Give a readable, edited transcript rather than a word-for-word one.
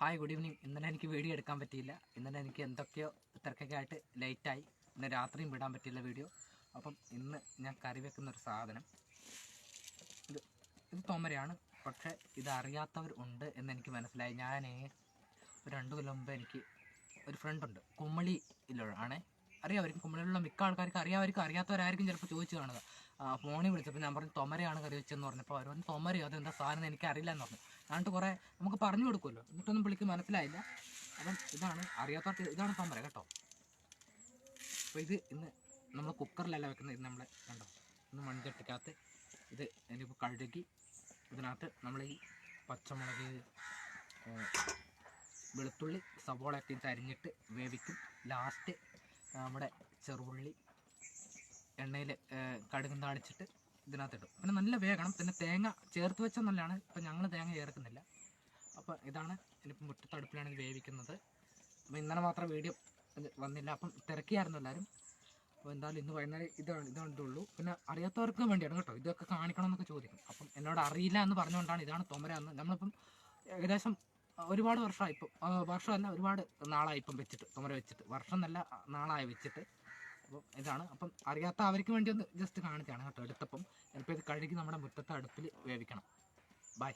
Hi good evening. ഇന്നലെ എനിക്ക് video എടുക്കാൻ പറ്റിയില്ല. ഇന്നലെ എനിക്ക് എന്തൊക്കെയോ തിരക്കൊക്കെ ആയിട്ട് ലേറ്റായി. ഇന്ന് രാത്രിയും വിടാൻ പറ്റിയില്ല വീഡിയോ. അപ്പം ഇന്ന് ഞാൻ കറി വെക്കുന്നൊരു സാധനം ഇത് തൊമരയാണ്. പക്ഷേ ഇതറിയാത്തവർ ഉണ്ട് എന്നെനിക്ക് മനസ്സിലായി. ഞാൻ ഒരു 2 കൊല്ലം മുമ്പ് എനിക്ക് ഒരു ഫ്രണ്ടുണ്ട്, കുമളിയിലാണ്. അറിയാമായിരിക്കും, കുമളിയിലുള്ള മിക്ക ആൾക്കാർക്ക് അറിയാമായിരിക്കും. അറിയാത്തവരായിരിക്കും ചിലപ്പോൾ ചോദിച്ചു കാണുക. ഫോണിൽ വിളിച്ചപ്പോൾ ഞാൻ പറഞ്ഞു തൊമരയാണ് കറി വെച്ചതെന്ന് പറഞ്ഞപ്പോൾ അവർ പറഞ്ഞു തൊമരയോ അതെന്താ സാധനം എനിക്ക് അറിയില്ല എന്ന് പറഞ്ഞു. എന്നിട്ട് കുറേ നമുക്ക് പറഞ്ഞു കൊടുക്കുമല്ലോ, എന്നിട്ടൊന്നും പുള്ളിക്ക് മനസ്സിലായില്ല. അപ്പം ഇതാണ് അറിയാത്തവർക്ക്, ഇതാണ് തൊമര കേട്ടോ. അപ്പോൾ ഇത് ഇന്ന് നമ്മൾ കുക്കറിലല്ല വെക്കുന്നത്. ഇത് നമ്മളെ കണ്ടോ, ഇന്ന് മൺചട്ടിക്കകത്ത് ഇത് എനിക്കിപ്പോൾ കഴുകി ഇതിനകത്ത് നമ്മൾ ഈ പച്ചമുളക്, വെളുത്തുള്ളി, സവോളയൊക്കെ ഇത് അരിഞ്ഞിട്ട് വേവിക്കും. ലാസ്റ്റ് നമ്മുടെ ചെറുള്ളി എണ്ണയിൽ കടുകും താളിച്ചിട്ട് ഇതിനകത്തിടും. പിന്നെ നല്ല വേഗണം. പിന്നെ തേങ്ങ ചേർത്ത് വെച്ചാൽ നല്ലതാണ്. ഇപ്പം ഞങ്ങൾ തേങ്ങ ചേർക്കുന്നില്ല. അപ്പോൾ ഇതാണ് ഇനിയിപ്പം മുറ്റത്തടുപ്പിലാണ് ഇത് വേവിക്കുന്നത്. അപ്പോൾ ഇന്നലെ മാത്രം വീഡിയോ വന്നില്ല, അപ്പം തിരക്കിയായിരുന്നു എല്ലാവരും. അപ്പോൾ എന്തായാലും ഇന്ന് വൈകുന്നേരം ഇതുള്ളൂ. പിന്നെ അറിയാത്തവർക്ക് വേണ്ടിയാണ് കേട്ടോ, ഇതൊക്കെ കാണിക്കണം എന്നൊക്കെ ചോദിക്കും. അപ്പം എന്നോട് അറിയില്ല എന്ന് പറഞ്ഞുകൊണ്ടാണ് ഇതാണ് തൊമര എന്ന്. നമ്മളിപ്പം ഏകദേശം ഒരുപാട് വർഷമായി, ഇപ്പം വർഷമല്ല ഒരുപാട് നാളായി ഇപ്പം വെച്ചിട്ട്, തൊമര വെച്ചിട്ട്. വർഷം നല്ല നാളായി വെച്ചിട്ട്. അപ്പം ഇതാണ്. അപ്പം അറിയാത്ത അവർക്ക് വേണ്ടി ഒന്ന് ജസ്റ്റ് കാണിച്ചാണ് കേട്ടോ എടുത്തപ്പം. ചിലപ്പോൾ ഇത് കഴുകി നമ്മുടെ മുറ്റത്തെ അടുപ്പിൽ വേവിക്കണം. ബൈ.